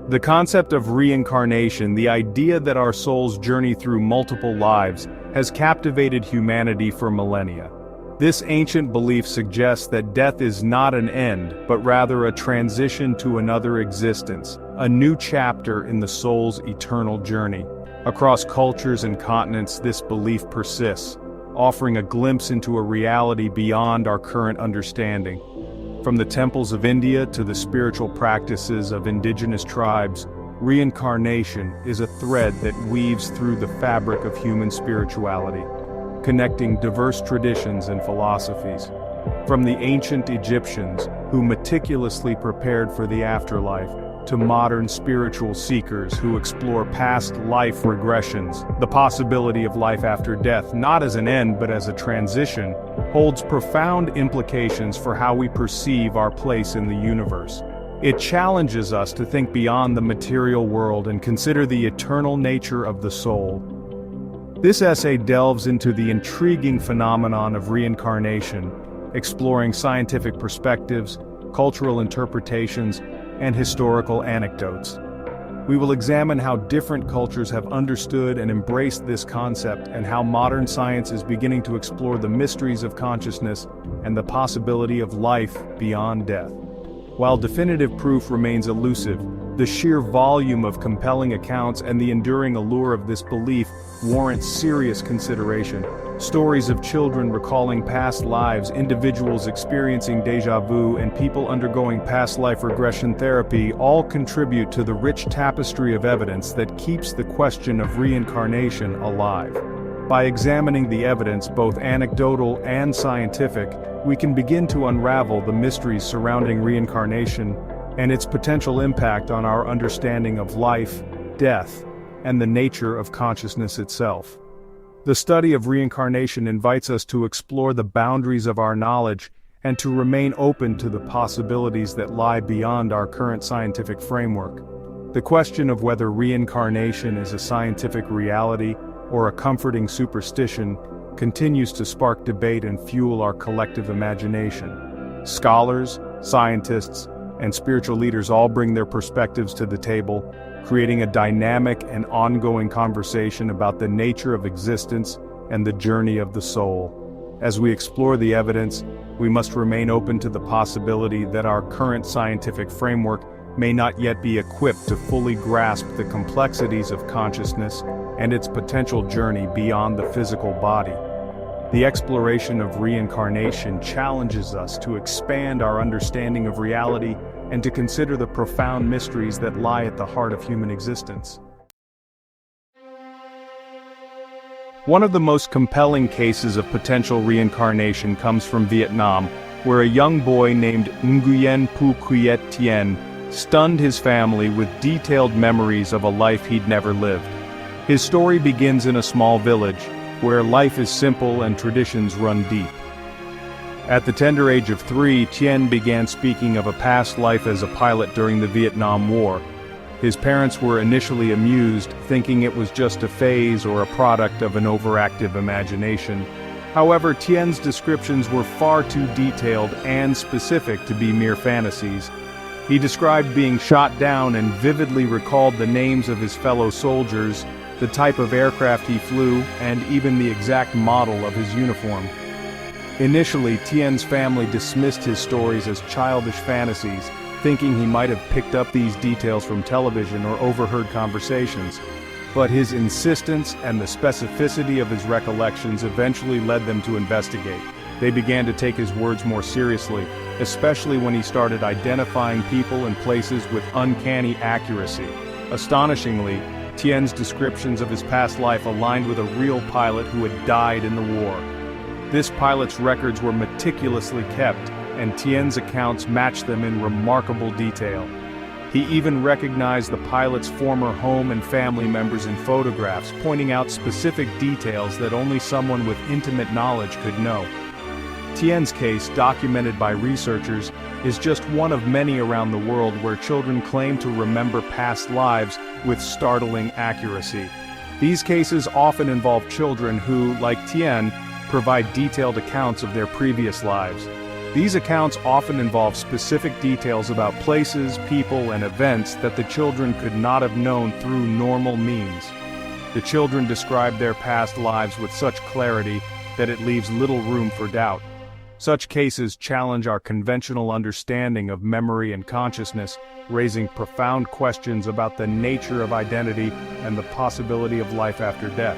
The concept of reincarnation, the idea that our souls journey through multiple lives, has captivated humanity for millennia. This ancient belief suggests that death is not an end, but rather a transition to another existence, a new chapter in the soul's eternal journey. Across cultures and continents, this belief persists, offering a glimpse into a reality beyond our current understanding. From the temples of India to the spiritual practices of indigenous tribes, reincarnation is a thread that weaves through the fabric of human spirituality, connecting diverse traditions and philosophies. From the ancient Egyptians, who meticulously prepared for the afterlife, to modern spiritual seekers who explore past life regressions, the possibility of life after death, not as an end but as a transition, holds profound implications for how we perceive our place in the universe. It challenges us to think beyond the material world and consider the eternal nature of the soul. This essay delves into the intriguing phenomenon of reincarnation, exploring scientific perspectives, cultural interpretations, and historical anecdotes. We will examine how different cultures have understood and embraced this concept and how modern science is beginning to explore the mysteries of consciousness and the possibility of life beyond death. While definitive proof remains elusive, the sheer volume of compelling accounts and the enduring allure of this belief warrant serious consideration. Stories of children recalling past lives, individuals experiencing déjà vu, and people undergoing past life regression therapy all contribute to the rich tapestry of evidence that keeps the question of reincarnation alive. By examining the evidence, both anecdotal and scientific, we can begin to unravel the mysteries surrounding reincarnation and its potential impact on our understanding of life, death, and the nature of consciousness itself. The study of reincarnation invites us to explore the boundaries of our knowledge and to remain open to the possibilities that lie beyond our current scientific framework. The question of whether reincarnation is a scientific reality or a comforting superstition continues to spark debate and fuel our collective imagination. Scholars, scientists, and spiritual leaders all bring their perspectives to the table, creating a dynamic and ongoing conversation about the nature of existence and the journey of the soul. As we explore the evidence, we must remain open to the possibility that our current scientific framework may not yet be equipped to fully grasp the complexities of consciousness and its potential journey beyond the physical body. The exploration of reincarnation challenges us to expand our understanding of reality and to consider the profound mysteries that lie at the heart of human existence. One of the most compelling cases of potential reincarnation comes from Vietnam, where a young boy named Nguyen Phu Kiet Tien stunned his family with detailed memories of a life he'd never lived. His story begins in a small village, where life is simple and traditions run deep. At the tender age of 3, Tien began speaking of a past life as a pilot during the Vietnam War. His parents were initially amused, thinking it was just a phase or a product of an overactive imagination. However, Tien's descriptions were far too detailed and specific to be mere fantasies. He described being shot down and vividly recalled the names of his fellow soldiers, the type of aircraft he flew, and even the exact model of his uniform. Initially, Tien's family dismissed his stories as childish fantasies, thinking he might have picked up these details from television or overheard conversations. But his insistence and the specificity of his recollections eventually led them to investigate. They began to take his words more seriously, especially when he started identifying people and places with uncanny accuracy. Astonishingly, Tien's descriptions of his past life aligned with a real pilot who had died in the war. This pilot's records were meticulously kept, and Tien's accounts matched them in remarkable detail. He even recognized the pilot's former home and family members in photographs, pointing out specific details that only someone with intimate knowledge could know. Tien's case, documented by researchers, is just one of many around the world where children claim to remember past lives with startling accuracy. These cases often involve children who, like Tien, provide detailed accounts of their previous lives. These accounts often involve specific details about places, people, and events that the children could not have known through normal means. The children describe their past lives with such clarity that it leaves little room for doubt. Such cases challenge our conventional understanding of memory and consciousness, raising profound questions about the nature of identity and the possibility of life after death.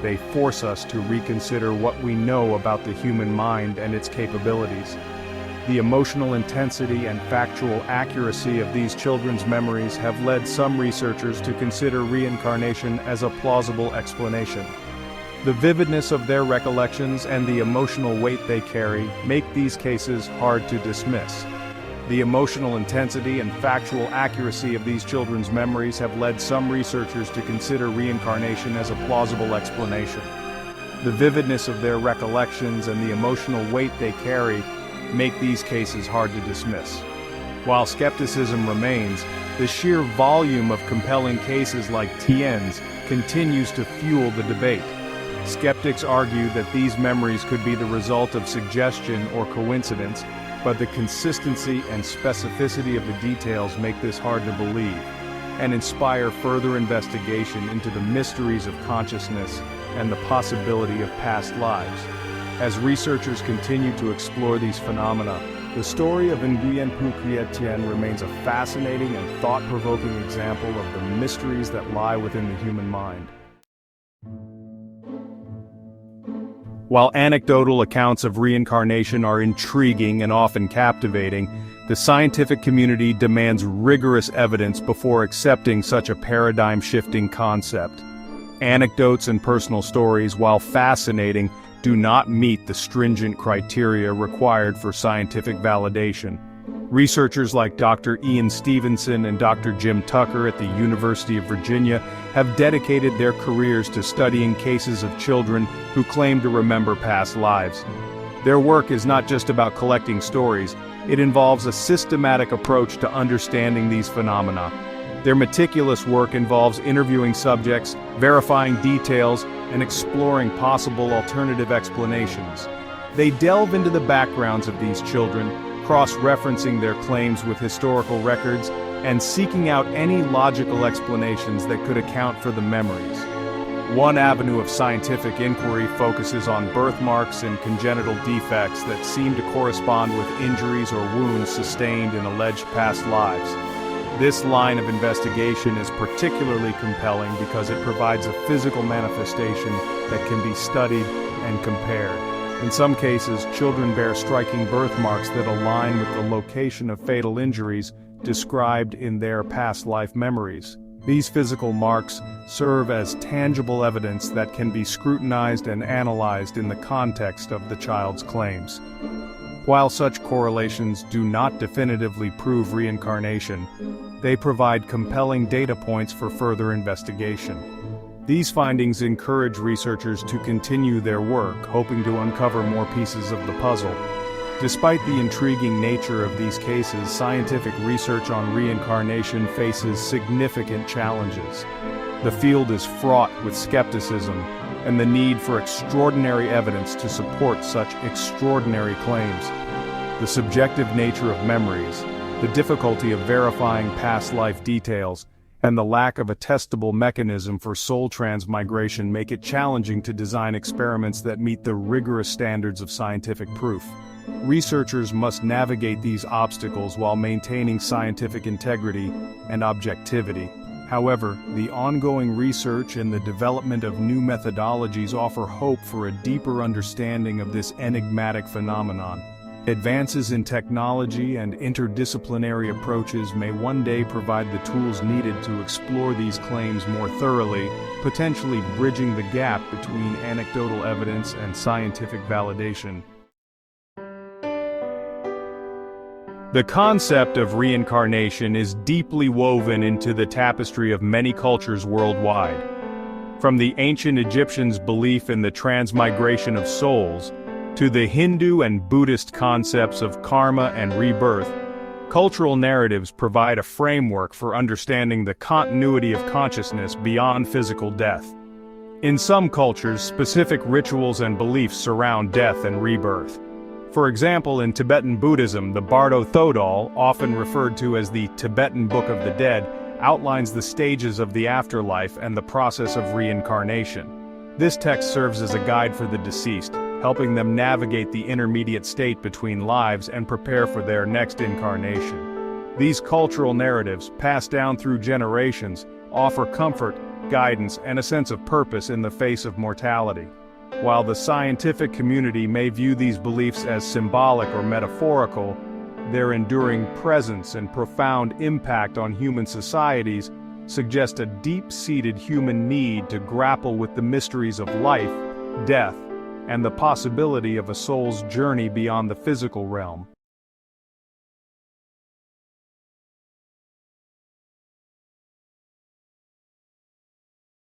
They force us to reconsider what we know about the human mind and its capabilities. The emotional intensity and factual accuracy of these children's memories have led some researchers to consider reincarnation as a plausible explanation. The vividness of their recollections and the emotional weight they carry make these cases hard to dismiss. The emotional intensity and factual accuracy of these children's memories have led some researchers to consider reincarnation as a plausible explanation. The vividness of their recollections and the emotional weight they carry make these cases hard to dismiss. While skepticism remains, the sheer volume of compelling cases like Tien's continues to fuel the debate. Skeptics argue that these memories could be the result of suggestion or coincidence, but the consistency and specificity of the details make this hard to believe, and inspire further investigation into the mysteries of consciousness and the possibility of past lives. As researchers continue to explore these phenomena, the story of Nguyen Phu Kiet Tien remains a fascinating and thought-provoking example of the mysteries that lie within the human mind. While anecdotal accounts of reincarnation are intriguing and often captivating, the scientific community demands rigorous evidence before accepting such a paradigm-shifting concept. Anecdotes and personal stories, while fascinating, do not meet the stringent criteria required for scientific validation. Researchers like Dr. Ian Stevenson and Dr. Jim Tucker at the University of Virginia have dedicated their careers to studying cases of children who claim to remember past lives. Their work is not just about collecting stories, it involves a systematic approach to understanding these phenomena. Their meticulous work involves interviewing subjects, verifying details, and exploring possible alternative explanations. They delve into the backgrounds of these children, cross-referencing their claims with historical records, and seeking out any logical explanations that could account for the memories. One avenue of scientific inquiry focuses on birthmarks and congenital defects that seem to correspond with injuries or wounds sustained in alleged past lives. This line of investigation is particularly compelling because it provides a physical manifestation that can be studied and compared. In some cases, children bear striking birthmarks that align with the location of fatal injuries described in their past life memories. These physical marks serve as tangible evidence that can be scrutinized and analyzed in the context of the child's claims. While such correlations do not definitively prove reincarnation, they provide compelling data points for further investigation. These findings encourage researchers to continue their work, hoping to uncover more pieces of the puzzle. Despite the intriguing nature of these cases, scientific research on reincarnation faces significant challenges. The field is fraught with skepticism and the need for extraordinary evidence to support such extraordinary claims. The subjective nature of memories, the difficulty of verifying past life details, and the lack of a testable mechanism for soul transmigration make it challenging to design experiments that meet the rigorous standards of scientific proof. Researchers must navigate these obstacles while maintaining scientific integrity and objectivity. However, the ongoing research and the development of new methodologies offer hope for a deeper understanding of this enigmatic phenomenon. Advances in technology and interdisciplinary approaches may one day provide the tools needed to explore these claims more thoroughly, potentially bridging the gap between anecdotal evidence and scientific validation. The concept of reincarnation is deeply woven into the tapestry of many cultures worldwide. From the ancient Egyptians' belief in the transmigration of souls, to the Hindu and Buddhist concepts of karma and rebirth, cultural narratives provide a framework for understanding the continuity of consciousness beyond physical death. In some cultures, specific rituals and beliefs surround death and rebirth. For example, in Tibetan Buddhism, the Bardo Thodol, often referred to as the Tibetan Book of the Dead, outlines the stages of the afterlife and the process of reincarnation. This text serves as a guide for the deceased, helping them navigate the intermediate state between lives and prepare for their next incarnation. These cultural narratives, passed down through generations, offer comfort, guidance, and a sense of purpose in the face of mortality. While the scientific community may view these beliefs as symbolic or metaphorical, their enduring presence and profound impact on human societies suggest a deep-seated human need to grapple with the mysteries of life, death, and the possibility of a soul's journey beyond the physical realm.